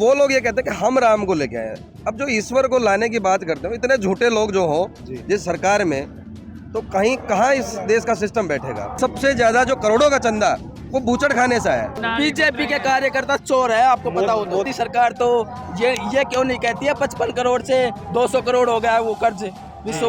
वो लोग ये कहते हैं कि हम राम को लेके आए हैं। अब जो ईश्वर को लाने की बात करते हो, इतने झूठे लोग जो हो जिस सरकार में, तो कहीं कहाँ इस देश का सिस्टम बैठेगा। सबसे ज्यादा जो करोड़ों का चंदा वो बूचड़ खाने से है। बीजेपी के कार्यकर्ता चोर है, आपको पता हो। मोदी सरकार तो ये क्यों नहीं कहती है 55 करोड़ से 200 करोड़ हो गया है वो कर्ज विश्व,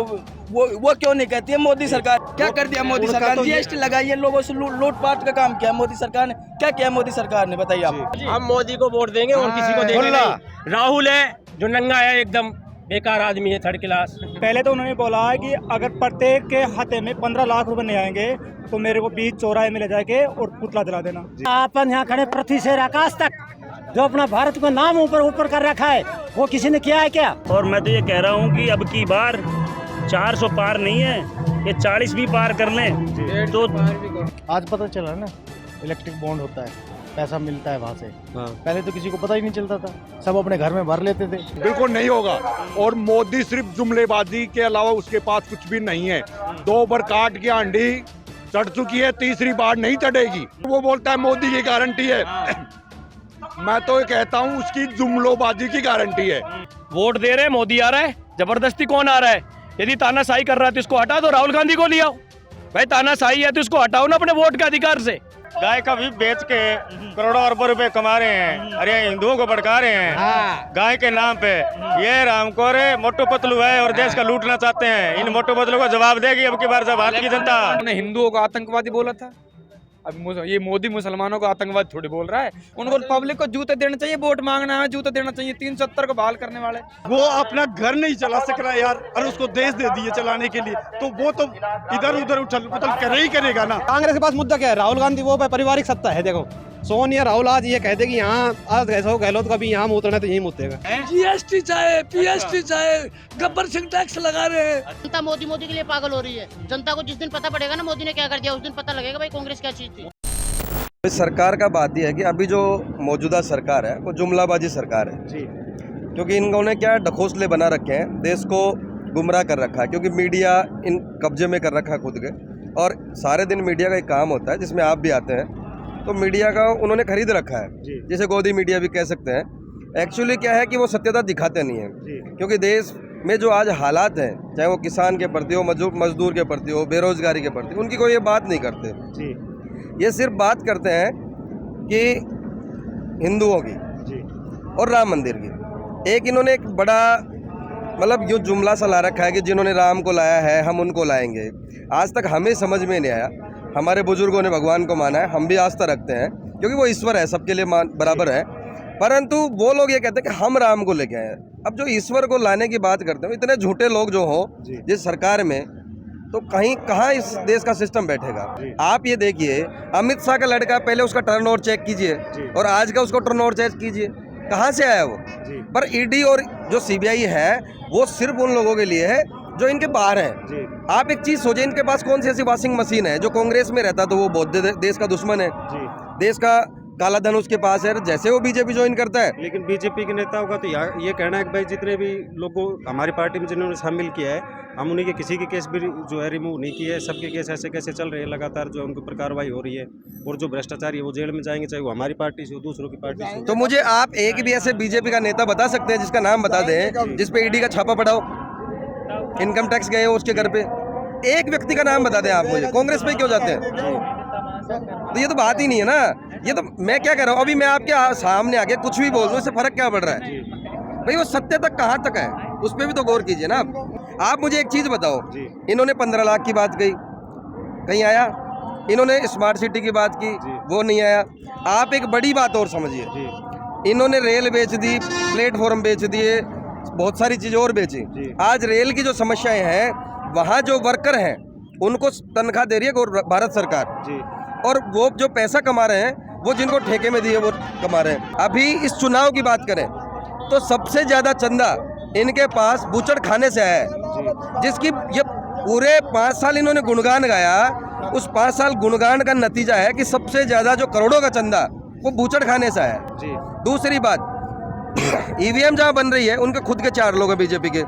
वो क्यों नहीं कहती है मोदी सरकार? क्या कर दिया मोदी सरकार? जीएसटी लगाई है, लोगों से लूटपाट का काम किया मोदी सरकार ने। क्या किया मोदी सरकार ने, बताइए आप। हम मोदी को वोट देंगे और किसी को देंगे नहीं। राहुल है जो नंगा है, एकदम बेकार आदमी है, थर्ड क्लास। पहले तो उन्होंने बोला है कि अगर प्रत्येक के खाते में 15 लाख रुपए नहीं आएंगे तो मेरे को बीच चौराहे में ले जाके और पुतला जला देना। अपन यहाँ खड़े पृथ्वी से आकाश तक जो अपना भारत को नाम ऊपर कर रखा है, वो किसी ने किया है क्या? और मैं तो ये कह रहा हूँ कि अब की बार 400 पार नहीं है, ये 40 भी पार कर लें तो। आज पता चला ना, इलेक्ट्रिक बॉन्ड होता है, पैसा मिलता है वहाँ से। पहले तो किसी को पता ही नहीं चलता था, सब अपने घर में भर लेते थे। बिल्कुल नहीं होगा। और मोदी सिर्फ जुमलेबाजी के अलावा उसके पास कुछ भी नहीं है। 2 बार काट की आंधी चढ़ चुकी है, तीसरी बार नहीं चढ़ेगी। वो बोलता है मोदी की गारंटी है। मैं तो ये कहता हूँ उसकी जुमलोबाजी की गारंटी है। वोट दे रहे, मोदी आ रहा है, जबरदस्ती कौन आ रहा है? यदि तानाशाही कर रहा है तो इसको हटा दो, राहुल गांधी को ले आओ। भाई तानाशाही है तो इसको हटाओ ना अपने वोट के अधिकार से। गाय का भी बेच के करोड़ों अरबों रुपए कमा रहे हैं, अरे हिंदुओं को भड़का रहे हैं गाय के नाम पे। ये रामकोर मोटू पतलू है और देश का लूटना चाहते हैं। इन मोटू पतलू को जवाब देगी अब की बार जब भारत की जनता। उन्होंने हिंदुओं को आतंकवादी बोला था, अब ये मोदी मुसलमानों को आतंकवादी थोड़ी बोल रहा है। उनको पब्लिक को जूते देना चाहिए, वोट मांगना है जूते देना चाहिए। 370 को बहाल करने वाले, वो अपना घर नहीं चला सक रहा यार, और उसको देश दे दिए चलाने के लिए, तो वो तो इधर उधर उछल पुथल करे ही करेगा ना। कांग्रेस के पास मुद्दा क्या है? राहुल गांधी वो पारिवारिक सत्ता है। देखो सोनिया राहुल आज ये कहते कि यहाँ आज ऐसा हो, गहलोत का भी यहाँ मुतरना तो यही मुतेगा। जीएसटी चाहे, पीएसटी चाहे, गब्बर सिंह टैक्स लगा रहे हैं। जनता मोदी के लिए पागल हो रही है। जनता को जिस दिन पता पड़ेगा ना मोदी ने क्या कर दिया, उस दिन पता लगेगा भाई कांग्रेस क्या चीज थी। इस सरकार का बात यह है कि अभी जो मौजूदा सरकार है वो जुमलाबाजी सरकार है जी। क्योंकि इन्होंने क्या ढकोसले बना रखे हैं, देश को गुमराह कर रखा है। क्योंकि मीडिया इन कब्जे में कर रखा है खुद के, और सारे दिन मीडिया का एक काम होता है जिसमें आप भी आते हैं, तो मीडिया का उन्होंने खरीद रखा है, जिसे गोदी मीडिया भी कह सकते हैं। एक्चुअली क्या है कि वो सत्यता दिखाते नहीं है। क्योंकि देश में जो आज हालात हैं, चाहे वो किसान के प्रति हो, मजदूर के प्रति हो, बेरोजगारी के प्रति, उनकी कोई ये बात नहीं करते जी। ये सिर्फ बात करते हैं कि हिंदुओं की और राम मंदिर की। एक इन्होंने एक बड़ा मतलब जो जुमला सा ला रखा है कि जिन्होंने राम को लाया है हम उनको लाएंगे। आज तक हमें समझ में नहीं आया। हमारे बुजुर्गों ने भगवान को माना है, हम भी आस्था रखते हैं क्योंकि वो ईश्वर है, सबके लिए बराबर है। परंतु वो लोग ये कहते हैं कि हम राम को लेके आए हैं। अब जो ईश्वर को लाने की बात करते हो, इतने झूठे लोग जो हो जिस सरकार में, तो कहीं कहाँ इस देश का सिस्टम बैठेगा। आप ये देखिए, अमित शाह का लड़का, पहले उसका टर्नओवर चेक कीजिए और आज का उसको टर्नओवर चेक कीजिए, कहाँ से आया वो। पर ईडी और जो सीबीआई है वो सिर्फ उन लोगों के लिए है जो इनके बाहर हैं। आप एक चीज सोचिए, इनके पास कौन सी ऐसी वॉशिंग मशीन है? जो कांग्रेस में रहता तो वो बौद्ध देश का दुश्मन है, देश का काला धन उसके पास है, जैसे वो बीजेपी ज्वाइन करता है। लेकिन बीजेपी के नेताओं का तो ये कहना है कि भाई जितने भी लोगों हमारी पार्टी में जिन्होंने शामिल किया है, हम उन्हीं के किसी के केस भी जो है रिमूव नहीं किए। सबके केस ऐसे कैसे चल रहे हैं, लगातार जो उनके ऊपर कार्रवाई हो रही है। और जो भ्रष्टाचारी है वो जेल में जाएंगे, चाहे वो हमारी पार्टी से हो, दूसरों की पार्टी से। तो मुझे आप एक भी ऐसे बीजेपी का नेता बता सकते हैं जिसका नाम बता दें जिसपे ईडी का छापा पड़ा हो, इनकम टैक्स गए हो उसके घर पे? एक व्यक्ति का नाम बता दें आप मुझे। कांग्रेस पे क्यों जाते हैं? तो ये तो बात ही नहीं है ना। ये तो मैं क्या कह रहा हूँ, अभी मैं आपके सामने आके कुछ भी बोल दूं, इससे फर्क क्या पड़ रहा है भाई? वो सत्य तक कहाँ तक है, उस पर भी तो गौर कीजिए ना। आप मुझे एक चीज बताओ, इन्होंने 15 लाख की बात कही, कहीं आया? इन्होंने स्मार्ट सिटी की बात की, वो नहीं आया। आप एक बड़ी बात और समझिए, इन्होंने रेल बेच दी, प्लेटफॉर्म बेच दिए, बहुत सारी चीजें और बेची। आज रेल की जो समस्याएं हैं, वहाँ जो वर्कर हैं उनको तनख्वाह दे रही है भारत सरकार, और वो जो पैसा कमा रहे हैं वो जिनको ठेके में दिए वो कमा रहे हैं। अभी इस चुनाव की बात करें तो सबसे ज्यादा चंदा इनके पास बूचड़ खाने से है, जिसकी ये पूरे 5 साल इन्होंने गुणगान गाया। उस 5 साल गुणगान का नतीजा है कि सबसे ज्यादा जो करोड़ों का चंदा वो बूचड़ खाने से है। दूसरी बात, ईवीएम जहाँ बन रही है उनके खुद के 4 लोग हैं बीजेपी के।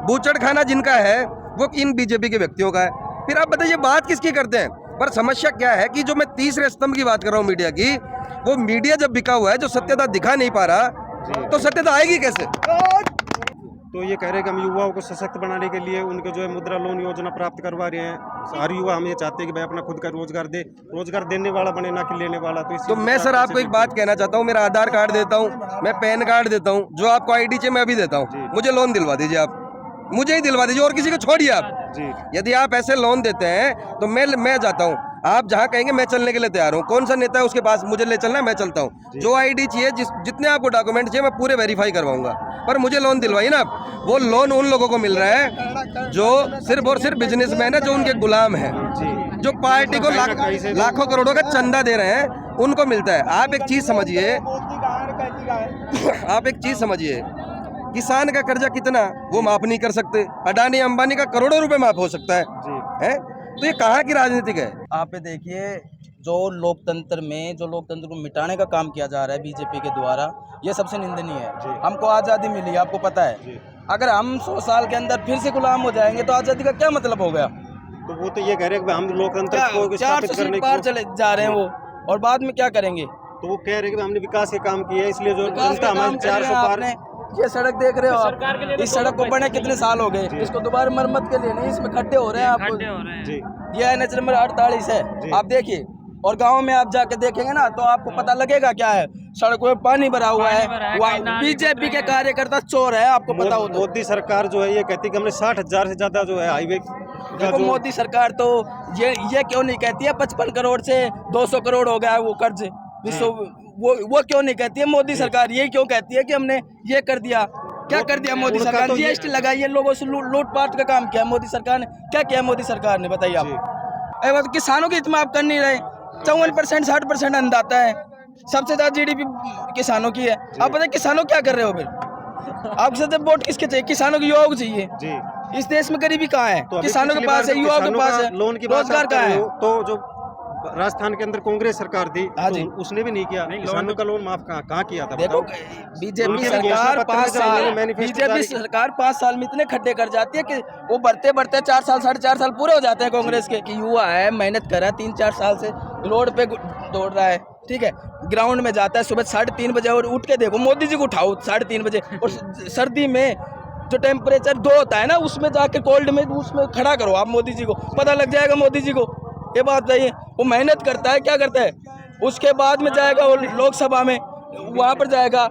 बूचड़ खाना जिनका है वो इन बीजेपी के व्यक्तियों का है। फिर आप बताइए बात किसकी करते हैं? पर समस्या क्या है कि जो मैं तीसरे स्तंभ की बात कर रहा हूँ मीडिया की, वो मीडिया जब बिका हुआ है, जो सत्यता दिखा नहीं पा रहा, तो सत्यता आएगी कैसे? तो ये कह रहे हैं कि हम युवाओं को सशक्त बनाने के लिए उनके जो है मुद्रा लोन योजना प्राप्त करवा रहे हैं। हर युवा हम ये चाहते हैं कि भाई अपना खुद का रोजगार दे, रोजगार देने वाला बने, ना कि लेने वाला। तो मैं सर आपको एक बात कहना चाहता हूँ, मेरा आधार कार्ड देता हूँ, मैं पैन कार्ड देता हूँ, जो आपको आईडी चाहिए मैं अभी देता हूँ, मुझे लोन दिलवा दीजिए, आप मुझे ही दिलवा दीजिए और किसी को छोड़िए आप। यदि आप ऐसे लोन देते हैं तो मैं जाता हूँ, आप जहाँ कहेंगे मैं चलने के लिए तैयार हूँ। कौन सा नेता है उसके पास मुझे ले चलना है, मैं चलता हूँ। जो आईडी चाहिए, जितने आपको डॉक्यूमेंट चाहिए मैं पूरे वेरीफाई करवाऊंगा, पर मुझे लोन दिलवाइए ना। वो लोन उन लोगों को मिल रहा है जो सिर्फ और सिर्फ बिजनेसमैन है, जो उनके गुलाम है, जो पार्टी को लाखों करोड़ों का चंदा दे रहे हैं, उनको मिलता है। आप एक चीज समझिए, किसान का कर्जा कितना वो माफ नहीं कर सकते, अडानी अंबानी का करोड़ों रुपए माफ हो सकता है? तो ये कहाँ की राजनीतिक है? आप ये देखिए, जो लोकतंत्र को मिटाने का काम किया जा रहा है बीजेपी के द्वारा, ये सबसे निंदनीय है। हमको आज़ादी मिली, आपको पता है, अगर हम 100 साल के अंदर फिर से गुलाम हो जाएंगे तो आज़ादी का क्या मतलब हो गया? तो वो तो ये कह रहे हैं कि हम लोकतंत्र को स्थापित 400 करने पार चले जा रहे हैं वो, और बाद में क्या करेंगे? तो वो कह रहे हैं कि हमने विकास के काम किए, इसलिए जो जनता हमारे 400 पार। ये सड़क देख रहे हो आप, इस सड़क को बने कितने साल हो गए, इसको दोबारा मरम्मत के लिए नहीं, इसमें खड्डे हो रहे हैं आपको। ये NH नंबर 48 है, आप देखिए, और गांव में आप जाके देखेंगे ना तो आपको पता लगेगा क्या है। सड़कों में पानी भरा हुआ है, बीजेपी के कार्यकर्ता चोर है, आपको पता हो। मोदी सरकार जो है ये कहती है कि हमने 60,000 से ज्यादा जो है हाईवे। देखो मोदी सरकार तो ये क्यों नहीं कहती है 55 करोड़ से 200 करोड़ हो गया है वो कर्ज, वो क्यों नहीं कहती है मोदी सरकार? ये क्यों कहती है कि हमने ये कर दिया? क्या कर दिया मोदी सरकार? GST लगाई है, लोगों से लूटपाट का काम किया मोदी सरकार ने। क्या किया मोदी सरकार ने, बताइए आप? अरे तो किसानों की इतना आप कर नहीं रहे। 54% 60% अन्नदाता है, सबसे ज्यादा GDP किसानों की है। आप बताइए किसानों क्या कर रहे हो फिर? आपसे जब वोट किसके चाहिए? किसानों के, युवाओं को चाहिए। इस देश में गरीबी कहाँ है? तो किसानों के पास है, युवाओं के पास है, लोन की रोजगार कहाँ है? तो जो राजस्थान के अंदर कांग्रेस सरकार थी, तो उसने भी नहीं किया, किसानों का लोन माफ कहाँ किया था? देखो बीजेपी सरकार 5 साल में इतने खड्डे कर जाती है कि वो बढ़ते 4 साल 4.5 साल पूरे हो जाते हैं कांग्रेस के। कि युवा है, मेहनत कर रहा है, 3-4 साल से रोड पे दौड़ रहा है, ठीक है, ग्राउंड में जाता है सुबह 3:30 बजे, और उठ के देखो मोदी जी को उठाओ 3:30 बजे, और सर्दी में जो टेम्परेचर 2 होता है ना, उसमें जाके कोल्ड में उसमें खड़ा करो आप मोदी जी को, पता लग जाएगा मोदी जी को। ये बात बताइए, वो मेहनत करता है, क्या करता है? उसके बाद में जाएगा वो लोकसभा में, वहाँ पर जाएगा,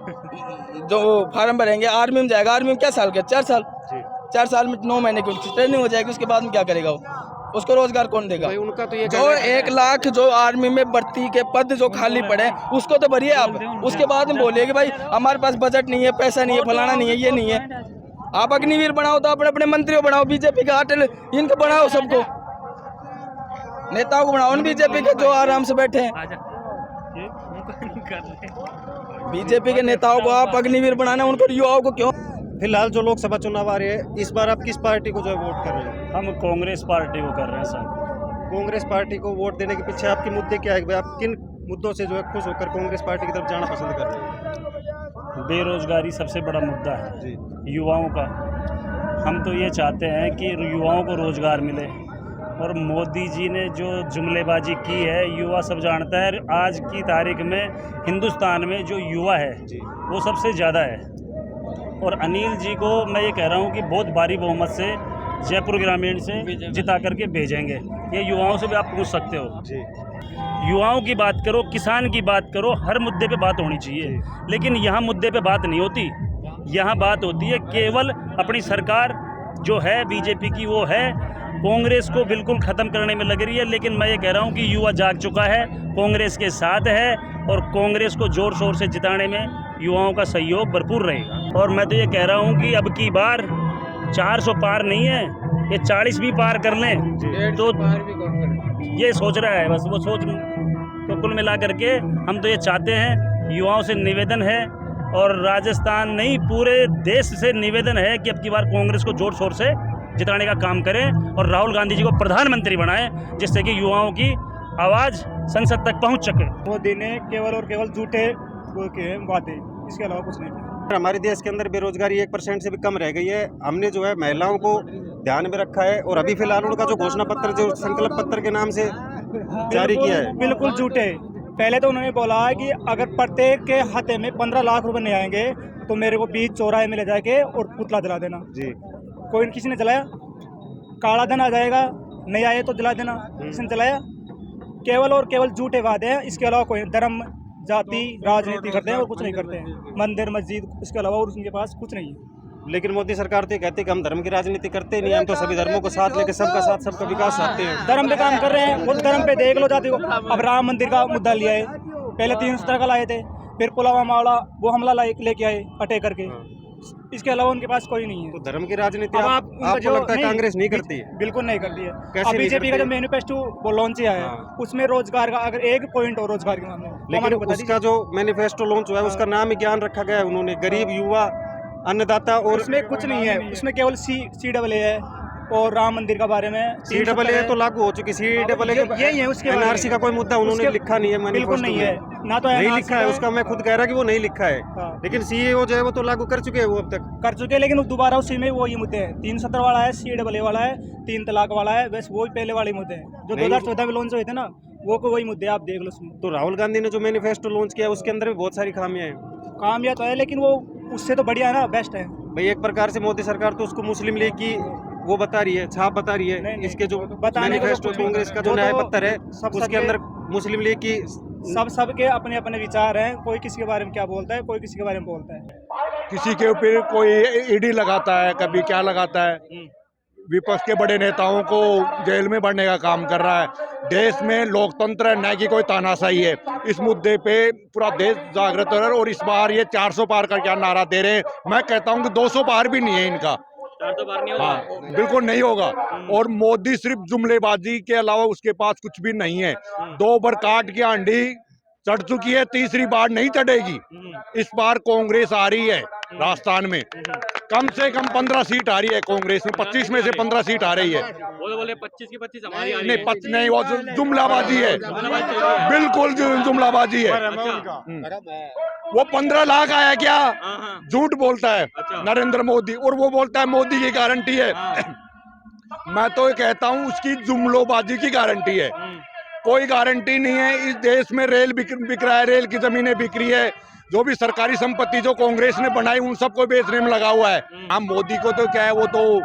जो फार्म भरेंगे, आर्मी में जाएगा। आर्मी में क्या साल के? 4 साल में 9 महीने की ट्रेनिंग हो जाएगी। उसके बाद में क्या करेगा वो? उसको रोजगार कौन देगा? उनका तो ये जो 1 लाख जो आर्मी में भर्ती के पद जो खाली पड़े, उसको तो भरिए आप। उसके बाद में बोलिए कि भाई हमारे पास बजट नहीं है, पैसा नहीं है, फलाना नहीं है, ये नहीं है। आप अग्निवीर बनाओ तो अपने अपने मंत्रियों बनाओ, बीजेपी का अटल इनको बनाओ, सबको नेताओं को बनाओ, बीजेपी के जो आराम से बैठे हैं। बीजेपी के नेताओं को आप अग्निवीर बनाना, उनको युवाओं को क्यों? फिलहाल जो लोकसभा चुनाव आ रहे हैं, इस बार आप किस पार्टी को जो है वोट कर रहे हैं? हम कांग्रेस पार्टी को कर रहे हैं सर। कांग्रेस पार्टी को वोट देने के पीछे आपके मुद्दे क्या है? आप किन मुद्दों से जो है खुश होकर कांग्रेस पार्टी की तरफ जाना पसंद कर रहे हैं? बेरोजगारी सबसे बड़ा मुद्दा है युवाओं का। हम तो ये चाहते हैं कि युवाओं को रोजगार मिले, और मोदी जी ने जो जुमलेबाजी की है, युवा सब जानता है। आज की तारीख में हिंदुस्तान में जो युवा है वो सबसे ज़्यादा है, और अनिल जी को मैं ये कह रहा हूँ कि बहुत भारी बहुमत से जयपुर ग्रामीण से जिता करके भेजेंगे। ये युवाओं से भी आप पूछ सकते हो। युवाओं की बात करो, किसान की बात करो, हर मुद्दे पे बात होनी चाहिए, लेकिन यहाँ मुद्दे पे बात नहीं होती। यहाँ बात होती है केवल अपनी सरकार जो है बीजेपी की, वो है कांग्रेस को बिल्कुल ख़त्म करने में लग रही है। लेकिन मैं ये कह रहा हूँ कि युवा जाग चुका है, कांग्रेस के साथ है, और कांग्रेस को ज़ोर शोर से जिताने में युवाओं का सहयोग भरपूर रहेगा। और मैं तो ये कह रहा हूँ कि अब की बार 400 पार नहीं है, ये 40 भी पार कर लें तो ये सोच रहा है, बस वो सोच। तो कुल मिला करके हम तो ये चाहते हैं, युवाओं से निवेदन है, और राजस्थान नहीं पूरे देश से निवेदन है कि अब की बार कांग्रेस को जोर शोर से जिताने का काम करें, और राहुल गांधी जी को प्रधानमंत्री बनाएं, जिससे कि युवाओं की आवाज़ संसद तक पहुंच सके। मोदी ने केवल और केवल झूठे वादे, इसके अलावा कुछ नहीं किया। हमारे देश के अंदर बेरोजगारी 1% से भी कम रह गई है। हमने जो है महिलाओं को ध्यान में रखा है, और अभी फिलहाल उनका जो घोषणा पत्र, जो संकल्प पत्र के नाम से जारी किया है, बिल्कुल झूठे। पहले तो उन्होंने बोला है कि अगर प्रत्येक के खाते में 15 लाख रुपए नहीं आएंगे तो मेरे को बीच चौराहे में ले जाके और पुतला जला देना। जी कोई किसी ने जलाया? काला धन आ जाएगा, नहीं आए तो जला देना। किसी ने जलाया? केवल और केवल झूठे वादे हैं, इसके अलावा कोई धर्म जाति राजनीति करते हैं और कुछ नहीं करते हैं। मंदिर मस्जिद इसके अलावा और उनके पास कुछ नहीं है। लेकिन मोदी सरकार तो ये कहती है कि हम धर्म की राजनीति करते नहीं, हम तो सभी धर्मों को साथ लेके सबका साथ सबका विकास चाहते हैं। धर्म पे काम कर रहे हैं, उस धर्म पे देख लो जाति को। अब राम मंदिर का मुद्दा लिया है, पहले 370 का लाए थे, फिर पुलवामा वाला वो हमला लेके आए अटैक करके। इसके अलावा उनके पास कोई नहीं है। तो धर्म की राजनीति अब आपको लगता है कांग्रेस नहीं करती है? बिल्कुल नहीं करती है। कैसे अब नहीं बीजेपी का करती जो मैनिफेस्टो वो लॉन्च किया है, उसमें रोजगार का अगर एक पॉइंट हो रोजगार के मामले में, तो हमारे को लेकिन बता उसका जो मैनिफेस्टो लॉन्च हुआ है उसका नाम ही ज्ञान रखा गया है उन्होंने, गरीब युवा अन्नदाता। और उसमें कुछ नहीं है, उसमें केवल CAA है और राम मंदिर के बारे में। CAA तो लागू हो चुकी, CAA यही है उसके NRC का कोई मुद्दा उन्होंने लिखा नहीं है, बिल्कुल नहीं है ना, तो नहीं लिखा है उसका। मैं खुद कह रहा कि वो नहीं लिखा है, लेकिन CEO जो है वो तो लागू कर चुके हैं, वो अब तक कर चुके हैं। लेकिन दोबारा उसी में वो ये मुद्दे हैं, 370 वाला है, CAA वाला है, 3 तलाक वाला है, बस वही पहले वाले मुद्दे हैं जो 2014 में लॉन्च हुए थे ना, वो को वही मुद्दे आप देख लो उसमें। तो राहुल गांधी ने जो मैनिफेस्टो लॉन्च किया उसके अंदर भी बहुत सारी खामियां हैं। कामयाब तो है, लेकिन वो उससे तो बढ़िया है ना, बेस्ट है भाई। एक प्रकार से मोदी सरकार तो उसको मुस्लिम लीग की वो बता रही है, छाप बता रही है। नहीं, इसके जो मैनिफेस्टो कांग्रेस का जो न्याय पत्र है उसके अंदर मुस्लिम लीग की सबके अपने अपने विचार हैं। कोई किसी के बारे में क्या बोलता है, कोई किसी के बारे में बोलता है। किसी के ऊपर कोई ईडी लगाता है, कभी क्या लगाता है, विपक्ष के बड़े नेताओं को जेल में भरने का काम कर रहा है। देश में लोकतंत्र है, न कि कोई तानाशाही है। इस मुद्दे पे पूरा देश जागृत है। और इस बार ये 400 पार का क्या नारा दे रहे हैं, मैं कहता हूँ कि 200 पार भी नहीं है इनका। 400 पार नहीं होगा। हाँ, बिल्कुल नहीं होगा। और मोदी सिर्फ जुमलेबाजी के अलावा उसके पास कुछ भी नहीं है। 2 बार काट के आंधी चढ़ चुकी है, तीसरी बार नहीं चढ़ेगी। इस बार कांग्रेस आ रही है राजस्थान में, कम से कम 15 सीट आ रही है कांग्रेस में, 25 में से 15 सीट आ रही है। वो तो बोले 25 की 25 हमारी आ रही नहीं, है। नहीं, वो जुमलाबाजी है, बिल्कुल जुमलाबाजी है। वो 15 लाख आया क्या, झूठ बोलता है नरेंद्र मोदी, और वो बोलता है मोदी की गारंटी है। मैं तो ये कहता हूँ उसकी जुमलोबाजी की गारंटी है, कोई गारंटी नहीं है। इस देश में रेल बिक रहा है, रेल की जमीनें बिक रही है, जो भी सरकारी संपत्ति जो कांग्रेस ने बनाई उन सबको बेचने में लगा हुआ है। हम मोदी को तो क्या है, वो तो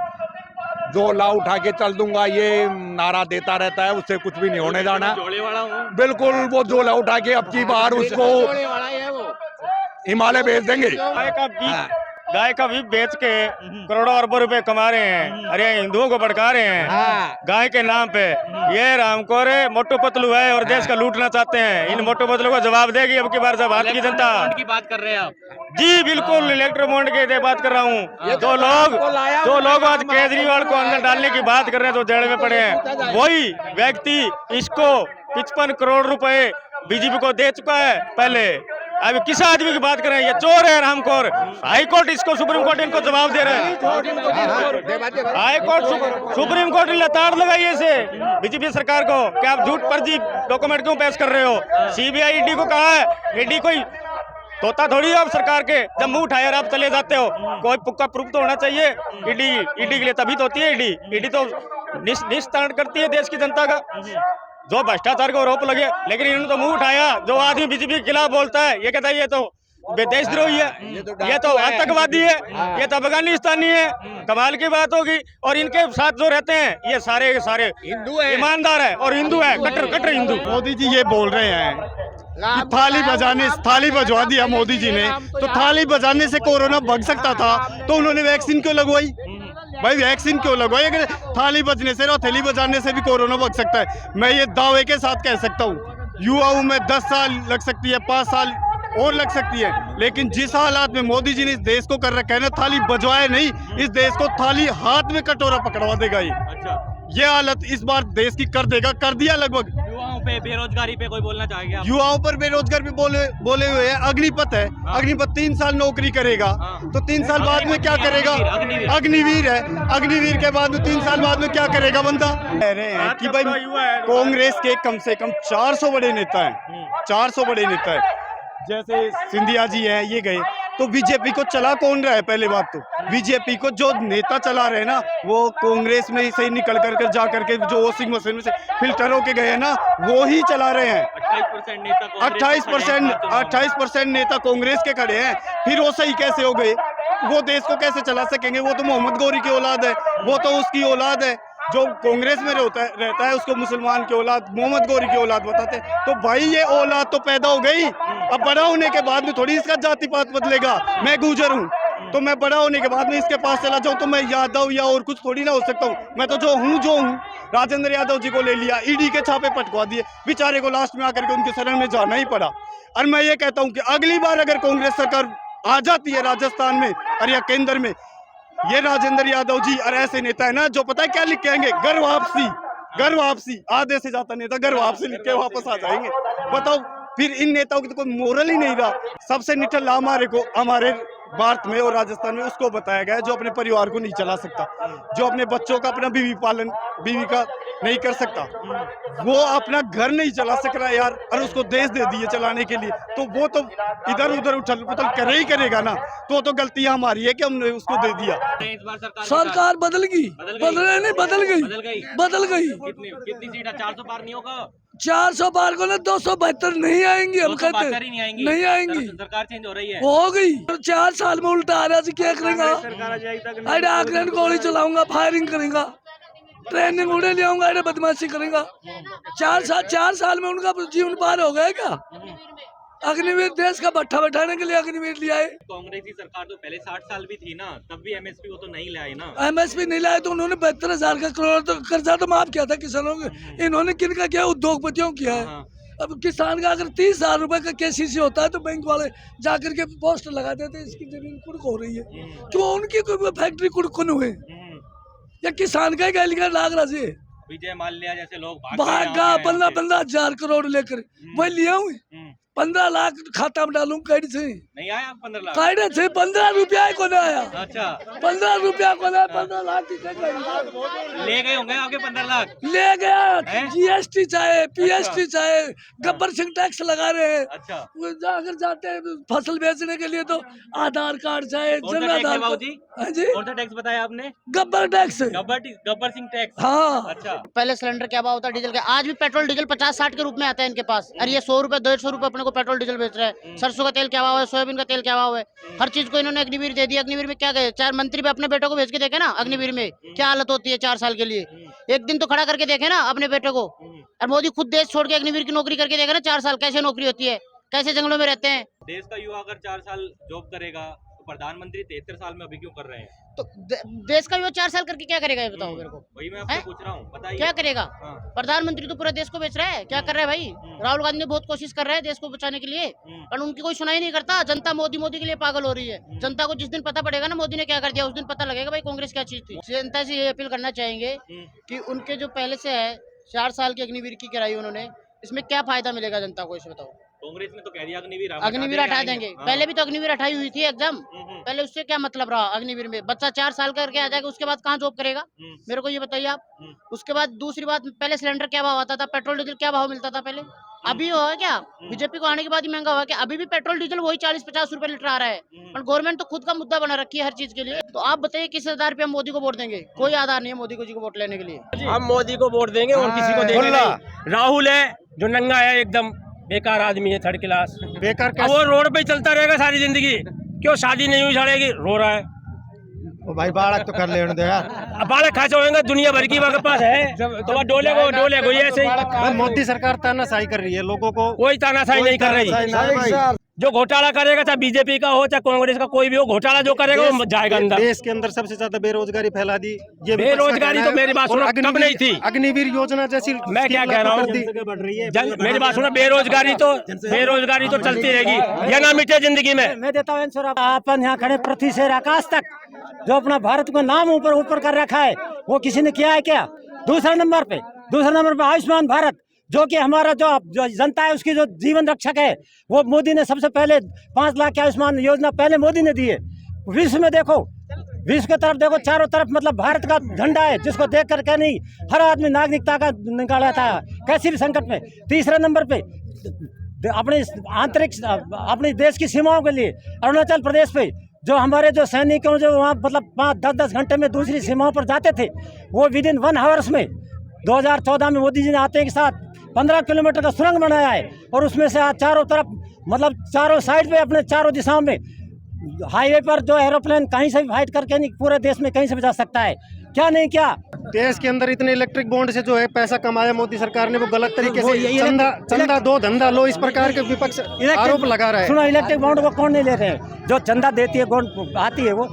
जो ला उठा के चल दूंगा ये नारा देता रहता है, उससे कुछ भी नहीं होने जाना। बिल्कुल वो झोला उठा के अब की बार उसको हिमालय भेज देंगे। गाय का भी बेच के करोड़ों अरबों रुपए कमा रहे हैं। अरे हिंदुओं को भड़का रहे हैं गाय के नाम पे। ये रामकोर मोटू पतलू है और देश का लूटना चाहते हैं। इन मोटू पतलू को जवाब देगी अब की बार जब भारत की जनता। की बात कर रहे हैं आप? जी बिल्कुल, इलेक्ट्रोबॉन्ड की बात कर रहा हूँ। जो लोग आज केजरीवाल को अंदर डालने की बात कर रहे हैं, जो जेल में पड़े हैं, वही व्यक्ति इसको 55 करोड़ रुपए बीजेपी को दे चुका है पहले। अब किस आदमी की बात करें, ये चोर है रामकोर। हाई कोर्ट इसको, सुप्रीम कोर्ट इनको जवाब दे रहे हैं। हाई कोर्ट सुप्रीम कोर्ट ने लताड़ लगाई है इसे बीजेपी सरकार को कि आप झूठ फर्जी डॉक्यूमेंट क्यों पेश कर रहे हो। CBI ईडी को कहा है, ईडी कोई तोता थोड़ी आप सरकार के, जब मुंह उठाए आप चले जाते हो। कोई पुक्का प्रूफ तो होना चाहिए। ईडी के लिए तभी तो होती है। ईडी तो निस्तारण करती है देश की जनता का जो भ्रष्टाचार को आरोप लगे। लेकिन इन्होंने तो मुंह उठाया। जो आदमी बीजेपी के खिलाफ बोलता है ये कहता है ये तो देशद्रोही है, ये तो आतंकवादी है, ये तो अफगानिस्तानी है। कमाल की बात होगी। और इनके साथ जो रहते हैं ये सारे के सारे हिंदू है, ईमानदार है और हिंदू है, कट्टर हिंदू। मोदी जी ये बोल रहे हैं थाली बजवा दिया मोदी जी ने, तो थाली बजाने से कोरोना भाग सकता था तो उन्होंने वैक्सीन क्यों लगवाई? भाई वैक्सीन क्यों लगवाई? अगर थाली बजने से और हथेली बजाने से भी कोरोना भाग सकता है। मैं ये दावे के साथ कह सकता हूँ, युवाओं में 10 साल लग सकती है, 5 साल और लग सकती है, लेकिन जिस हालात में मोदी जी ने इस देश को कर रखा है ना, थाली बजवाए नहीं, इस देश को थाली हाथ में कटोरा पकड़वा देगा ये हालत इस बार देश की कर देगा, कर दिया लगभग। युवाओं पे बेरोजगारी पे कोई बोलना चाहेंगे आप? युवाओं पर बेरोजगार भी बोले हुए हैं। अग्निपथ है, अग्निपथ 3 साल नौकरी करेगा तो 3 साल बाद में क्या करेगा? अग्निवीर है, अग्निवीर के बाद में 3 साल बाद में क्या करेगा बंदा? कह रहे हैं कि भाई कांग्रेस के कम से कम 400 बड़े नेता हैं, 400 बड़े नेता है। जैसे सिंधिया जी हैं, ये गए तो बीजेपी को चला कौन रहा है? पहले बात तो बीजेपी को जो नेता चला रहे हैं ना, वो कांग्रेस में से निकल कर जा करके जो वॉशिंग मशीन में से फिल्टर होके गए हैं ना, वो ही चला रहे हैं। 28% नेता कांग्रेस के खड़े हैं, फिर वो सही कैसे हो गए? वो देश को कैसे चला सकेंगे? वो तो मोहम्मद गौरी की औलाद है, वो तो उसकी औलाद है। जो कांग्रेस में रहता है उसको मुसलमान की औलाद, मोहम्मद गौरी की औलाद बताते हैं। तो भाई ये औलाद तो पैदा हो गई, अब बड़ा होने के बाद में थोड़ी इसका जाति पात बदलेगा। मैं गुजर हूँ तो मैं बड़ा होने के बाद में इसके पास चला जाऊँ तो मैं यादव या और कुछ थोड़ी ना हो सकता हूँ। मैं तो जो हूँ। राजेंद्र यादव जी को ले लिया, ईडी के छापे पटवा दिए, बेचारे को लास्ट में आकर के उनके शरण में जाना ही पड़ा। और मैं ये कहता हूँ कि अगली बार अगर कांग्रेस सरकार आ जाती है राजस्थान में और या केंद्र में, ये राजेंद्र यादव जी और ऐसे नेता है ना, जो पता है क्या लिख के आएंगे? घर वापसी। आधे से ज्यादा नेता घर वापसी लिख के वापस आ जाएंगे। बताओ, फिर इन नेताओं की तो कोई मोरल ही नहीं रहा। सबसे निठल्ला हमारे भारत में और राजस्थान में उसको बताया गया है जो अपने परिवार को नहीं चला सकता, जो अपने बच्चों का अपना बीवी का नहीं कर सकता, वो अपना घर नहीं चला सक रहा यार, और उसको देश दे दिए चलाने के लिए। तो वो तो इधर उधर उछल पुथल करे ही करेगा ना। तो गलतियां हमारी है कि हमने उसको दे दिया। सरकार बदल गई। कितनी सीट? 400 पार नहीं होगा। 400 पार को ना 272 नहीं आएंगे, हम कहते हैं नहीं आएंगी। सरकार चेंज हो रही है, हो गई 4 साल में उल्टा आ रहा है। क्या करेगा? अरे आगन गोली चलाऊंगा, फायरिंग करेगा, ट्रेनिंग उड़े ले आऊंगा, अरे बदमाशी करेगा। 4 साल में उनका जीवन पार हो गया क्या? अग्निवीर देश का भट्ठा बैठाने के लिए अग्निवीर लिया है। कांग्रेस की सरकार तो पहले 60 साल भी थी ना, तब भी एमएसपी वो तो नहीं लाए ना। एमएसपी नहीं लाए तो उन्होंने 72,000 का करोड़ तो कर्जा तो माफ किया था किसानों के। इन्होंने किनका किया? उद्योगपतियों किया है। अब किसान का अगर 30,000 रुपए का केसीसी होता है तो बैंक वाले जाकर के पोस्टर लगा देते इसकी जमीन कुड़क हो रही है। क्यों उनकी कोई फैक्ट्री कुड़कुन हुए या किसान का ही गैलियां लाग रहा है? विजय माल्या जैसे लोग भागा 15,000 करोड़ लेकर वही लिया हुए। 15 लाख खाता में डालूं कैड से नहीं आया। 15 लाख कैड से 15 रुपया को ना आया। अच्छा 15 रुपया को ना 15 लाख की ले गए होंगे आपके 15 लाख ले गया। जीएसटी चाहे पीएसटी चाहे गब्बर सिंह टैक्स लगा रहे हैं। अच्छा अगर जाते हैं फसल बेचने के लिए तो आधार कार्ड चाहे जन आधार जी। जी कौन सा टैक्स बताया आपने? गब्बर टैक्स। गब्बर सिंह टैक्स। हाँ अच्छा। पहले सिलेंडर क्या भाव होता डीजल का, आज भी पेट्रोल डीजल 50-60 के रूप में आता है इनके पास। और ये 100 रुपए 150 रुपए अपने को पेट्रोल डीजल बेच रहा है। सरसों का तेल क्या भाव है, सोयाबीन का तेल क्या भाव है, हर चीज को इन्होंने अग्निवीर दे दिया। अग्निवीर में क्या गए? 4 मंत्री भी अपने बेटों को भेज के देखे ना अग्निवीर में क्या हालत होती है 4 साल के लिए। एक दिन तो खड़ा करके देखे ना अपने बेटे को। और मोदी खुद देश छोड़ के अग्निवीर की नौकरी करके देखे ना 4 साल कैसे नौकरी होती है, कैसे जंगलों में रहते हैं। देश का युवा अगर 4 साल जॉब करेगा तो प्रधानमंत्री 73 साल में अभी क्यों कर रहे हैं? तो देश का युवा 4 साल करके क्या करेगा ये बताओ मेरे को। वही मैं आपसे पूछ रहा हूँ, बताइए क्या करेगा? हाँ। प्रधानमंत्री तो पूरे देश को बेच रहा है। क्या कर रहा है भाई? राहुल गांधी बहुत कोशिश कर रहे हैं देश को बचाने के लिए, पर उनकी कोई सुनाई नहीं करता। जनता मोदी के लिए पागल हो रही है। जनता को जिस दिन पता पड़ेगा ना मोदी ने क्या कर दिया, उस दिन पता लगेगा भाई कांग्रेस क्या चीज थी। जनता से ये अपील करना चाहेंगे कि उनके जो पहले से है 4 साल की अग्निवीर की कराई उन्होंने, इसमें क्या फायदा मिलेगा जनता को, इसे बताओ। कांग्रेस ने तो कह दिया अग्निवीर हटा देंगे। पहले भी तो अग्निवीर हटाई हुई थी एकदम। पहले उससे क्या मतलब रहा? अग्निवीर में बच्चा 4 साल करके आ जाएगा, उसके बाद कहाँ जॉब करेगा मेरे को ये बताइए आप। उसके बाद दूसरी बात, पहले सिलेंडर क्या भाव आता था, पेट्रोल डीजल क्या भाव मिलता था पहले? अभी हुआ क्या? बीजेपी को आने के बाद ही महंगा हुआ क्या? अभी भी पेट्रोल डीजल वही 40-50 रुपए लीटर आ रहा है। और गवर्नमेंट तो खुद का मुद्दा बना रखी है हर चीज के लिए। तो आप बताइए किस आधार पे हम मोदी को वोट देंगे? कोई आधार नहीं है मोदी को जी को वोट लेने के लिए। हम मोदी को वोट देंगे और किसी को देंगे नहीं। राहुल है जो नंगा है, एकदम बेकार आदमी है, 3rd क्लास बेकार। अब वो रोड पे चलता रहेगा सारी जिंदगी। क्यों शादी नहीं हुई छड़ेगी, रो रहा है। भाई बालक तो कर ले यार। अब बालक खास होंगे दुनिया भर की वक्त पास है, तो डोले को ऐसे ही। मोदी सरकार तानाशाही कर रही है लोगों को। कोई तानाशाही नहीं कर रही। जो घोटाला करेगा, चाहे बीजेपी का हो चाहे कांग्रेस का, कोई भी हो, घोटाला जो करेगा वो जाएगा अंदर। देश के अंदर सबसे ज्यादा बेरोजगारी फैला दी। ये बेरोजगारी तो मेरी बात सुनो कब नहीं थी। अग्निवीर योजना जैसी मैं क्या कह रहा हूँ, मेरी बात सुनो, बेरोजगारी तो चलती रहेगी, ये ना मिटे जिंदगी में। मैं देता हूँ आंसर। अपन यहाँ खड़े पृथ्वी से आकाश तक जो अपना भारत को नाम ऊपर कर रखा है वो किसी ने किया है क्या? दूसरा नंबर पे आयुष्मान भारत, जो कि हमारा जो जनता है उसकी जो जीवन रक्षक है, वो मोदी ने सबसे पहले 5 लाख की आयुष्मान योजना पहले मोदी ने दी है। विश्व में देखो, विश्व की तरफ देखो, चारों तरफ मतलब भारत का झंडा है, जिसको देख कर क्या नहीं हर आदमी नागरिकता का निकाला था कैसी भी संकट में। तीसरे नंबर पे अपने आंतरिक अपने देश की सीमाओं के लिए अरुणाचल प्रदेश पे जो हमारे जो सैनिकों जो वहाँ मतलब 5-10 घंटे में दूसरी सीमाओं पर जाते थे, वो विद इन 1 आवर्स में 2014 में मोदी जी ने आते के साथ 15 किलोमीटर का सुरंग बनाया है। और उसमें से आज चारों तरफ मतलब चारों साइड पे अपने चारों दिशाओं में हाईवे पर जो एरोप्लेन कहीं से भी फाइट करके नहीं पूरे देश में कहीं से भी जा सकता है। क्या नहीं क्या देश के अंदर इतने इलेक्ट्रिक बॉन्ड से जो है पैसा कमाया मोदी सरकार ने, वो गलत तरीके से चंदा दो धंधा लो, इस प्रकार के विपक्ष आरोप लगा रहा है। सुनो, इलेक्ट्रिक बॉन्ड को कौन नहीं ले रहे हैं? जो चंदा देती है बॉन्ड आती है वो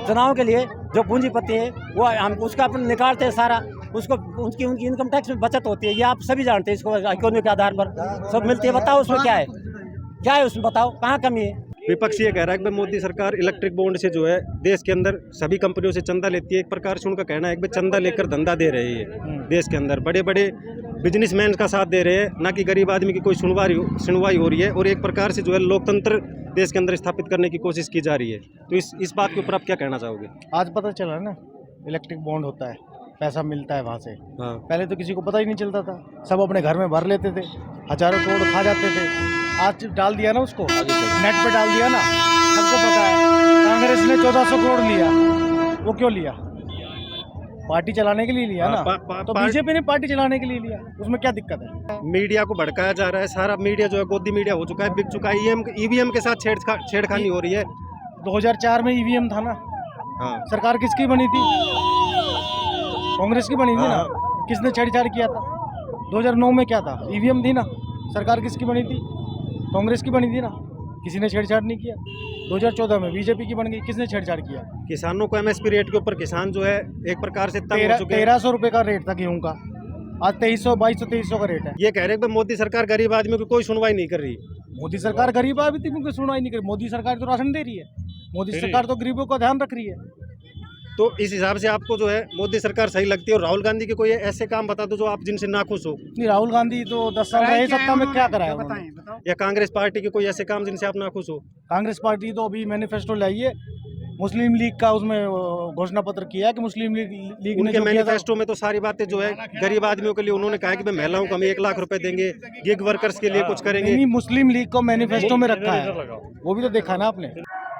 चुनाव के लिए, जो पूंजीपति है वो हम उसका अपन निकालते हैं सारा, उसको उनकी इनकम टैक्स में बचत होती है। ये आप सभी जानते हैं, इसको इकोनॉमी के आधार पर सब मिलती है। बताओ उसमें क्या है उसमें, बताओ कहाँ कमी है? विपक्ष ये कह रहा है कि मोदी सरकार इलेक्ट्रिक बॉन्ड से जो है देश के अंदर सभी कंपनियों से चंदा लेती है। एक प्रकार से उनका कहना है कि चंदा लेकर धंधा दे रही है। देश के अंदर बड़े बड़े बिजनेसमैन का साथ दे रहे हैं, ना कि गरीब आदमी की कोई सुनवाई हो रही है। और एक प्रकार से जो है लोकतंत्र देश के अंदर स्थापित करने की कोशिश की जा रही है। तो इस बात के ऊपर आप क्या कहना चाहोगे? आज पता चला ना, इलेक्ट्रिक बॉन्ड होता है, पैसा मिलता है वहाँ से। हाँ। पहले तो किसी को पता ही नहीं चलता था, सब अपने घर में भर लेते थे, हजारों करोड़ खा जाते थे। आज डाल दिया ना उसको, नेट पे डाल दिया ना, सबको पता है। कांग्रेस ने 1400 करोड़ लिया, वो क्यों लिया? पार्टी चलाने के लिए लिया ना। तो बीजेपी ने पार्टी चलाने के लिए लिया, उसमें क्या दिक्कत है? मीडिया को भड़काया जा रहा है, सारा मीडिया जो है गोदी मीडिया हो चुका है, बिक चुका है। ईवीएम के साथ छेड़खानी हो रही है। 2004 में ईवीएम था ना। हाँ। सरकार किसकी बनी थी? कांग्रेस की बनी थी ना। किसने छेड़छाड़ किया था? 2009 में क्या था? ईवीएम थी ना। सरकार किसकी बनी थी? कांग्रेस की बनी थी ना। किसी ने छेड़छाड़ नहीं किया। 2014 में बीजेपी की बन गई, किसने छेड़छाड़ किया? किसानों को एमएसपी रेट के ऊपर किसान जो है एक प्रकार से तंग हो चुके हैं। 1300 रुपए का रेट था गेहूं का, आज 2300, 2300 का रेट है। ये कह रहे हैं कि मोदी सरकार गरीब आदमी की कोई सुनवाई नहीं कर रही। मोदी सरकार गरीब आदमी की सुनवाई नहीं कर रही। मोदी सरकार तो राशन दे रही है, मोदी सरकार तो गरीबों का ध्यान रख रही है। तो इस हिसाब से आपको जो है मोदी सरकार सही लगती है। और राहुल गांधी के कोई ऐसे काम बता दो जो आप जिनसे नाखुश हो। नहीं, राहुल गांधी तो 10 साल रहे सत्ता में, क्या कराया उन्होंने? या कांग्रेस पार्टी के कोई ऐसे काम जिनसे आप नाखुश हो? कांग्रेस पार्टी तो अभी मैनिफेस्टो लाई है, मुस्लिम लीग का उसमें घोषणा पत्र किया कि मुस्लिम लीग उनके मैनिफेस्टो में तो सारी बातें जो है गरीब आदमियों के लिए उन्होंने कहा है कि महिलाओं को हम 1 लाख रुपए देंगे, गिग वर्कर्स के लिए कुछ करेंगे। नहीं, मुस्लिम लीग को मैनिफेस्टो में रखा है, वो भी तो देखा ना आपने।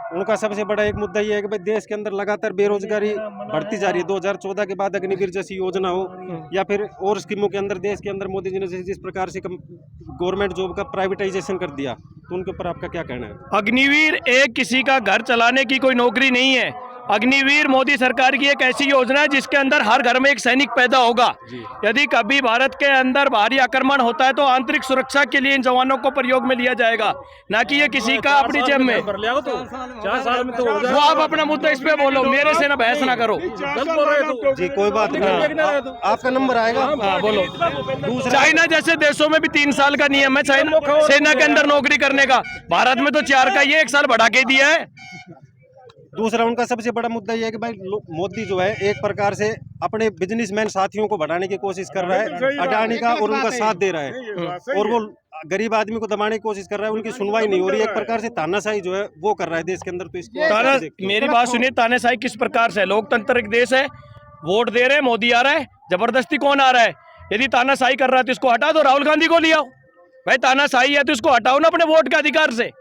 उनका सबसे बड़ा एक मुद्दा ये है कि भाई देश के अंदर लगातार बेरोजगारी बढ़ती जा रही है। 2014 के बाद अग्निवीर जैसी योजना हो या फिर और स्कीमों के अंदर देश के अंदर मोदी जी ने जिस प्रकार से गवर्नमेंट जॉब का प्राइवेटाइजेशन कर दिया, तो उनके ऊपर आपका क्या कहना है? अग्निवीर एक किसी का घर चलाने की कोई नौकरी नहीं है। अग्निवीर मोदी सरकार की एक ऐसी योजना है जिसके अंदर हर घर में एक सैनिक पैदा होगा। यदि कभी भारत के अंदर बाहरी आक्रमण होता है तो आंतरिक सुरक्षा के लिए इन जवानों को प्रयोग में लिया जाएगा, ना कि ये किसी का अपनी जेब में। वो आप अपना मुद्दा इस पे बोलो, मेरे से ना बहस ना करो। जी कोई बात नहीं, आपका नंबर आएगा। हाँ बोलो। चाइना जैसे देशों में भी 3 साल का नियम है चाइना सेना के अंदर नौकरी करने का, भारत में तो 4 का, ये 1 साल बढ़ा के दिया है। दूसरा उनका सबसे बड़ा मुद्दा यह है कि भाई मोदी जो है एक प्रकार से अपने बिजनेसमैन साथियों को बढ़ाने की कोशिश कर रहा है, अडानी का, और उनका साथ दे रहा है। और वो गरीब आदमी को दबाने की कोशिश कर रहा है, उनकी सुनवाई नहीं हो रही है। एक प्रकार से तानाशाही जो है वो कर रहा है देश के अंदर। तो इसको मेरी बात सुनिए, तानाशाही किस प्रकार से? लोकतंत्र एक देश है, वोट दे रहे हैं, मोदी आ रहा है, जबरदस्ती कौन आ रहा है? यदि तानाशाही कर रहा है तो इसको हटा दो, राहुल गांधी को ले आओ। भाई तानाशाही है तो इसको हटाओ ना अपने वोट के अधिकार से।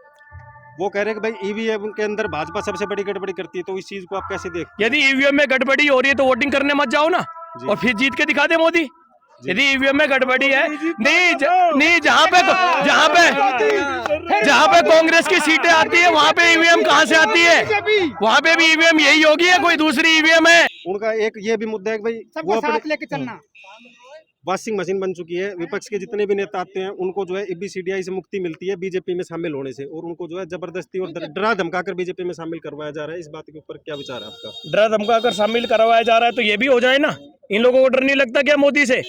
वो कह रहे हैं कि भाई ईवीएम के अंदर भाजपा सबसे बड़ी गड़बड़ी करती है, तो इस चीज को आप कैसे देखते? यदि ईवीएम में गड़बड़ी हो रही है तो वोटिंग करने मत जाओ ना, और फिर जीत के दिखा दे मोदी। यदि ईवीएम में गड़बड़ी है, नहीं जहाँ पे कांग्रेस की सीटें आती है वहाँ पे ईवीएम कहाँ से आती है? वहाँ पे भी ईवीएम यही होगी या कोई दूसरी ईवीएम है? उनका एक ये भी मुद्दा है कि भाई वो साथ लेके चलना। वॉशिंग मशीन बन चुकी है। विपक्ष के जितने भी नेता आते हैं उनको जो है EBCDI से मुक्ति मिलती है बीजेपी में शामिल होने से, और उनको जो है जबरदस्ती और डरा धमकाकर बीजेपी में शामिल करवाया जा रहा है। इस बात के ऊपर क्या विचार है आपका? डरा धमकाकर शामिल करवाया जा रहा है तो ये भी हो जाए ना। इन लोगों को डर नहीं लगता क्या मोदी से?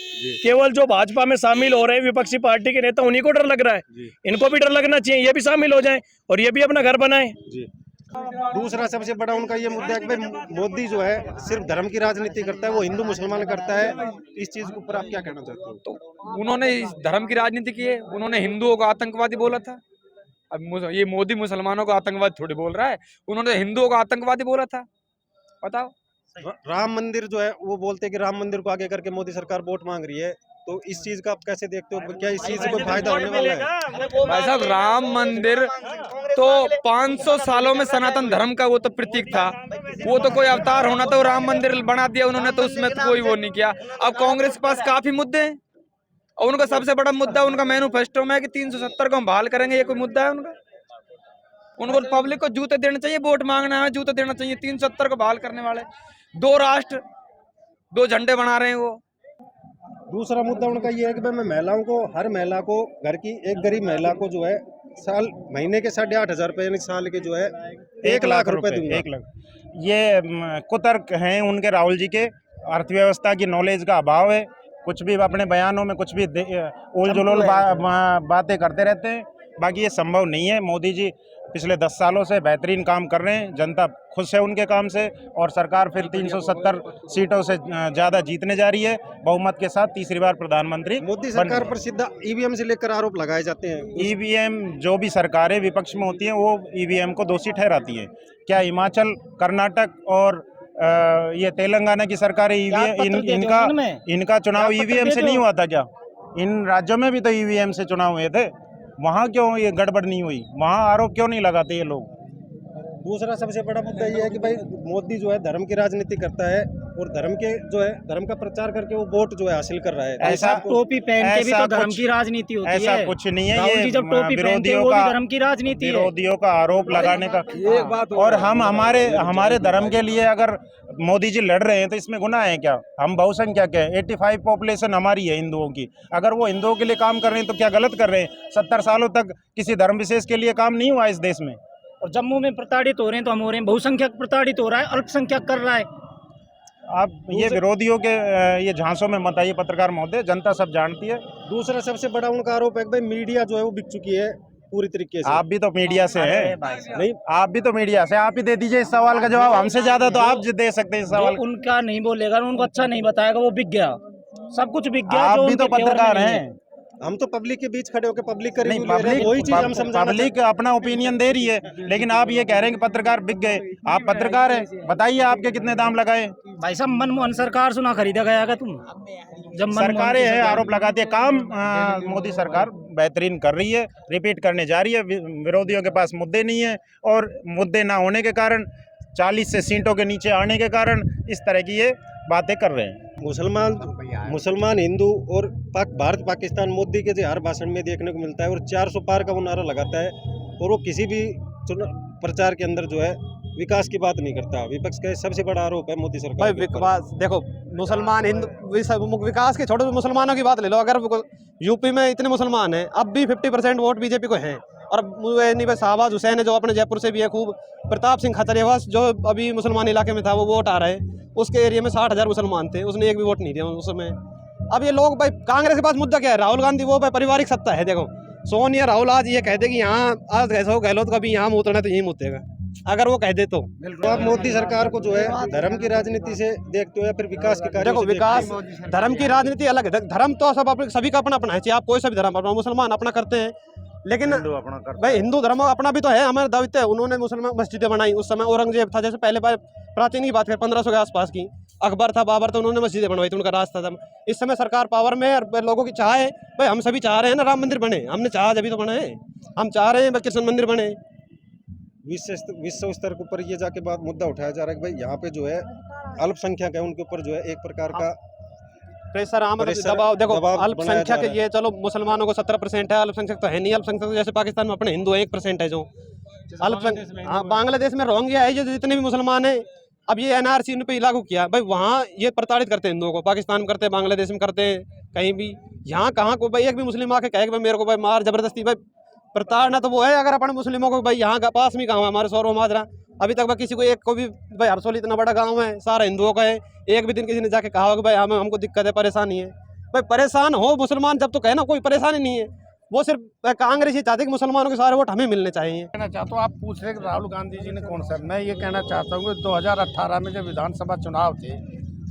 केवल जो भाजपा में शामिल हो रहे हैं विपक्षी पार्टी के नेता, उन्हीं को डर लग रहा है। इनको भी डर लगना चाहिए, ये भी शामिल हो जाए और ये भी अपना घर बनाए। दूसरा सबसे बड़ा उनका ये मुद्दा है कि भाई मोदी जो है सिर्फ धर्म की राजनीति करता है, वो हिंदू मुसलमान करता है। इस चीज के ऊपर आप क्या कहना चाहते हो? तो उन्होंने इस धर्म की राजनीति की है, उन्होंने हिंदुओं को आतंकवादी बोला था। अब ये मोदी मुसलमानों को आतंकवादी थोड़ी बोल रहा है, उन्होंने हिंदुओं को आतंकवादी बोला था। बताओ। राम मंदिर जो है वो बोलते हैं कि राम मंदिर को आगे करके मोदी सरकार वोट मांग रही है, तो इस चीज का आप कैसे देखते हो, क्या इस चीज से कोई फायदा होने वाला है? भाई साहब, राम मंदिर तो 500 सालों में सनातन धर्म का वो तो प्रतीक था, वो तो कोई अवतार होना था, राम मंदिर बना दिया उन्होंने, तो उसमें तो कोई वो नहीं किया। अब कांग्रेस के पास काफी मुद्दे हैं और उनका सबसे बड़ा मुद्दा उनका मैनिफेस्टो में है कि 370 को हम बहाल करेंगे, ये कोई मुद्दा है उनका? उनको पब्लिक को जूते देने चाहिए, वोट मांगना है जूते देना चाहिए। 370 को बहाल करने वाले 2 राष्ट्र 2 झंडे बना रहे हैं वो। दूसरा मुद्दा उनका ये है कि भाई मैं महिलाओं को, हर महिला को, घर की एक गरीब महिला को जो है साल महीने के 8,500 रुपए यानी साल के जो है 1 लाख रुपए दूंगा। 1 लाख ये कुतर्क हैं उनके, राहुल जी के। अर्थव्यवस्था की नॉलेज का अभाव है, कुछ भी अपने बयानों में कुछ भी उल जुलूल बातें करते रहते हैं। बाकी ये संभव नहीं है। मोदी जी पिछले 10 सालों से बेहतरीन काम कर रहे हैं, जनता खुश है उनके काम से, और सरकार फिर 370 सीटों से ज़्यादा जीतने जा रही है बहुमत के साथ, तीसरी बार प्रधानमंत्री। मोदी सरकार पर सीधा ईवीएम से लेकर आरोप लगाए जाते हैं। ईवीएम, जो भी सरकारें विपक्ष में होती हैं वो ईवीएम को दोषी ठहराती हैं। क्या हिमाचल, कर्नाटक और ये तेलंगाना की सरकारें इनका चुनाव ईवीएम से नहीं हुआ था क्या? इन राज्यों में भी तो ईवीएम से चुनाव हुए थे, वहाँ क्यों ये गड़बड़ नहीं हुई? वहाँ आरोप क्यों नहीं लगाते ये लोग? दूसरा सबसे बड़ा मुद्दा ये है कि भाई मोदी जो है धर्म की राजनीति करता है और धर्म का प्रचार करके वो वोट जो है हासिल कर रहा है। ऐसा टोपी पहन के भी तो धर्म की राजनीति होती है। ऐसा कुछ नहीं है, ये जब टोपी पहनते हैं वो भी धर्म की राजनीति है। विरोधियों का आरोप लगाने का एक बात। और हम हमारे धर्म के लिए अगर मोदी जी लड़ रहे हैं तो इसमें गुनाह है क्या? हम बहुसंख्यक है, 85 पॉपुलेशन हमारी है हिंदुओं की। अगर वो हिंदुओं के लिए काम कर रहे हैं तो क्या गलत कर रहे हैं? 70 सालों तक किसी धर्म विशेष के लिए काम नहीं हुआ इस देश में। और जम्मू में प्रताड़ित हो रहे हैं तो हम हो रहे हैं, बहुसंख्यक प्रताड़ित हो रहा है, अल्पसंख्यक कर रहा है। आप ये विरोधियों के ये झांसों में मत आइए पत्रकार महोदय, जनता सब जानती है। दूसरा सबसे बड़ा उनका आरोप है कि भाई मीडिया जो है वो बिक चुकी है पूरी तरीके से। आप भी तो मीडिया से हैं। नहीं, आप भी तो मीडिया से, आप ही दे दीजिए इस सवाल का जवाब। हमसे ज्यादा तो आप दे सकते हैं इस सवाल। उनका नहीं बोलेगा, उनको अच्छा नहीं बताएगा, वो बिक गया, सब कुछ बिक गया। आप भी तो पत्रकार हैं। हम तो पब्लिक के बीच खड़े होकर पब्लिक का नहीं, रिव्यू ले रहे हैं, वही चीज हम समझाना। पब्लिक अपना ओपिनियन दे रही है, लेकिन आप ये कह रहे हैं कि पत्रकार बिक गए। आप पत्रकार हैं, बताइए आपके कितने दाम लगाए? भाई साहब, मनमोहन सरकार सुना खरीदा गया क्या तुम? जब सरकारें हैं आरोप लगाती है, काम मोदी सरकार बेहतरीन कर रही है, रिपीट करने जा रही है। विरोधियों के पास मुद्दे नहीं है और मुद्दे ना होने के कारण, 40 से सीटों के नीचे आने के कारण इस तरह की ये बातें कर रहे हैं। मुसलमान हिंदू और भारत पाकिस्तान मोदी के जो हर भाषण में देखने को मिलता है, और 400 पार का वो नारा लगाता है, और वो किसी भी प्रचार के अंदर जो है विकास की बात नहीं करता। विपक्ष का सबसे बड़ा आरोप है मोदी सरकार। विकास देखो, मुसलमान हिंदू विकास के छोटे मुसलमानों की बात ले लो। अगर यूपी में इतने मुसलमान हैं, अब भी 50% वोट बीजेपी को हैं। और नहीं भाई, शाहबाज हुसैन है जो अपने जयपुर से भी है खूब, प्रताप सिंह खतरेवास जो अभी मुसलमान इलाके में था वो वोट आ रहे हैं, उसके एरिया में 60,000 मुसलमान थे, उसने एक भी वोट नहीं दिया उस समय। अब ये लोग भाई, कांग्रेस के पास मुद्दा क्या है? राहुल गांधी वो भाई पारिवारिक सत्ता है। देखो, सोनिया राहुल आज ये कहते कि यहाँ आज गहलोत कभी यहाँ मुतरना तो यहीं मुतेगा, अगर वो कह दे तो। आप मोदी सरकार को जो है धर्म की राजनीति से देखते हो या फिर विकास के कार्यों देखो, से विकास धर्म की राजनीति अलग है। धर्म तो सभी का अपना अपना है, चाहे आप कोई सा भी धर्म अपना, मुसलमान अपना करते हैं, लेकिन भाई हिंदू धर्म अपना भी तो है, हमारा दायित्व है। उन्होंने मुसलमान मस्जिदें बनाई, उस समय औरंगजेब था, जैसे पहले प्राचीन की बात करें 1500 के आसपास की, अकबर था, बाबर था, उन्होंने मस्जिदें बनवाई थी, उनका रास्ता था। इस समय सरकार पावर में है और लोगों की चाह है, भाई हम सभी चाह रहे हैं ना राम मंदिर बने, हमने चाह जब तो बने, हम चाह रहे हैं कृष्ण मंदिर बने। विश्व स्तर के ऊपर ये जाके बात मुद्दा उठाया जा रहा है कि भाई यहाँ पे जो है अल्पसंख्यक है, उनके ऊपर जो है एक प्रकार का प्रेशर दबाव। देखो, अल्पसंख्यक ये चलो मुसलमानों को 17% है, अल्पसंख्यक तो है नहीं। अल्पसंख्यक जैसे पाकिस्तान में अपने हिंदू 1% है जो अल्पसंख्यक। हाँ, बांग्लादेश में रोहिंग्या है, जो जितने भी मुसलमान हैं, अब ये एनआरसी उन पे लागू किया भाई, वहाँ ये प्रताड़ित करते हैं हिंदुओं को, पाकिस्तान में करते हैं, बांग्लादेश में करते हैं, कहीं भी। यहाँ कहाँ को भाई एक भी मुस्लिम आके कहे भाई मेरे को भाई मार जबरदस्ती, भाई प्रताड़ना तो वो है। अगर अपन मुस्लिमों को भाई यहाँ का पास में गाँव है हमारे सौरव माजरा, अभी तक भाई किसी को एक को भी, भाई हरसोली इतना बड़ा गाँव है, सारा हिंदुओं का है, एक भी दिन किसी ने जाके कहा कि भाई हमको दिक्कत है, परेशानी है। भाई परेशान हो मुसलमान जब तो कहे ना, कोई परेशानी नहीं है। वो सिर्फ कांग्रेस ही चाहते कि मुसलमानों के सारे वोट हमें मिलने चाहिए। कहना चाहता हूँ, आप पूछ रहे कि राहुल गांधी जी ने कौन सा, मैं ये कहना चाहता हूँ कि 2018 में जब विधानसभा चुनाव थे,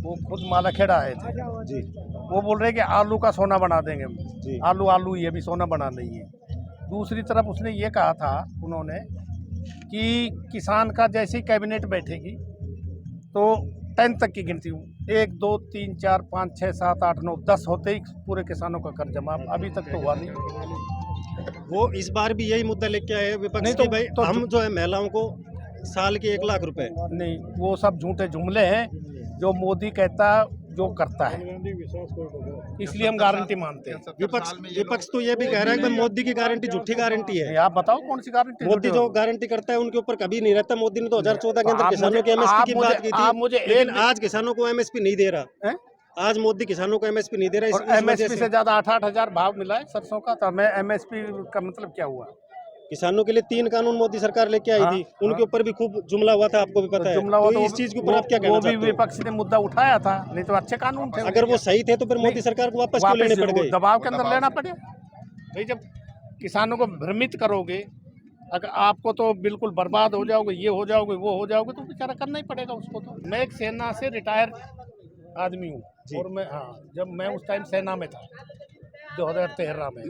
वो खुद मालाखेड़ा आए थे जी, वो बोल रहे कि आलू का सोना बना देंगे जी, आलू ये भी सोना बना देंगे। दूसरी तरफ उसने ये कहा था उन्होंने कि किसान का जैसी कैबिनेट बैठेगी तो 10 तक की गिनती 1 2 3 4 5 6 7 8 9 10 होते ही पूरे किसानों का कर्ज जमा, अभी तक तो हुआ नहीं। वो इस बार भी यही मुद्दा लेके आए हैं विपक्ष की, भाई हम जो है महिलाओं को साल के 1 लाख रुपए। नहीं, वो सब झूठे जुमले हैं, जो मोदी कहता जो करता है, इसलिए हम गारंटी मानते हैं। विपक्ष तो ये भी कह रहा है कि मोदी की गारंटी झूठी गारंटी है। आप बताओ कौन सी गारंटी? मोदी जो गारंटी करता है उनके ऊपर कभी नहीं रहता। मोदी ने 2014 के अंदर किसानों के एमएसपी की बात की थी, लेकिन आज किसानों को एमएसपी नहीं दे रहा। आज मोदी किसानों को एमएसपी नहीं दे रहा। एमएसपी से ज्यादा 8-8 हजार भाव मिला है सरसों का, तो मैं एमएसपी का मतलब क्या हुआ? किसानों के लिए 3 कानून मोदी सरकार लेके आई थी, उनके ऊपर भी खूब जुमला हुआ था, आपको भी पता है। जुमला हुआ तो इस चीज के ऊपर आप क्या कहना चाहते हो? वो भी विपक्ष ने मुद्दा उठाया था, नहीं तो अच्छे कानून थे। अगर वो सही थे तो फिर मोदी सरकार को वापस क्यों लेने पड़ गए? दबाव के अंदर लेना पड़े भाई। जब किसानों को भ्रमित करोगे, अगर आपको तो बिल्कुल बर्बाद हो जाओगे, ये हो जाओगे, वो हो जाओगे, तो बेचारा करना ही पड़ेगा उसको। तो मैं एक सेना से रिटायर आदमी हूँ, और मैं जब मैं उस टाइम सेना में था 2013 में,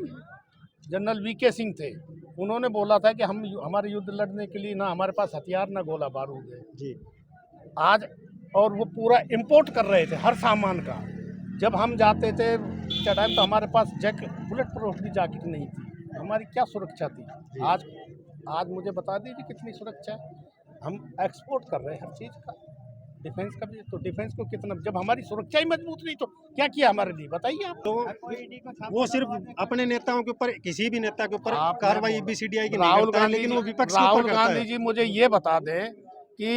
जनरल वीके सिंह थे, उन्होंने बोला था कि हम हमारे युद्ध लड़ने के लिए ना हमारे पास हथियार ना गोला बारूद है जी। आज और वो पूरा इंपोर्ट कर रहे थे हर सामान का। जब हम जाते थे टाइम तो हमारे पास बुलेट प्रूफ भी जैकेट नहीं थी, हमारी क्या सुरक्षा थी? आज मुझे बता दीजिए कितनी सुरक्षा है। हम एक्सपोर्ट कर रहे हैं हर चीज़ का, डिफेंस का भी। तो डिफेंस को कितना, जब हमारी सुरक्षा ही मजबूत नहीं तो क्या किया हमारे लिए, बताइए आप। तो वो सिर्फ अपने नेताओं के ऊपर, किसी भी नेता के ऊपर कार्रवाई ABCDI की राहुल गांधी, लेकिन वो विपक्ष के ऊपर राहुल करता है। गांधी जी मुझे ये बता दें कि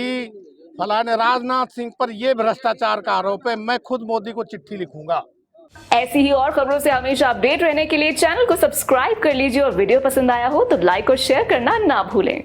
फलाने राजनाथ सिंह पर ये भ्रष्टाचार का आरोप है, मैं खुद मोदी को चिट्ठी लिखूंगा। ऐसी ही और खबरों से हमेशा अपडेट रहने के लिए चैनल को सब्सक्राइब कर लीजिए और वीडियो पसंद आया हो तो लाइक और शेयर करना ना भूलें।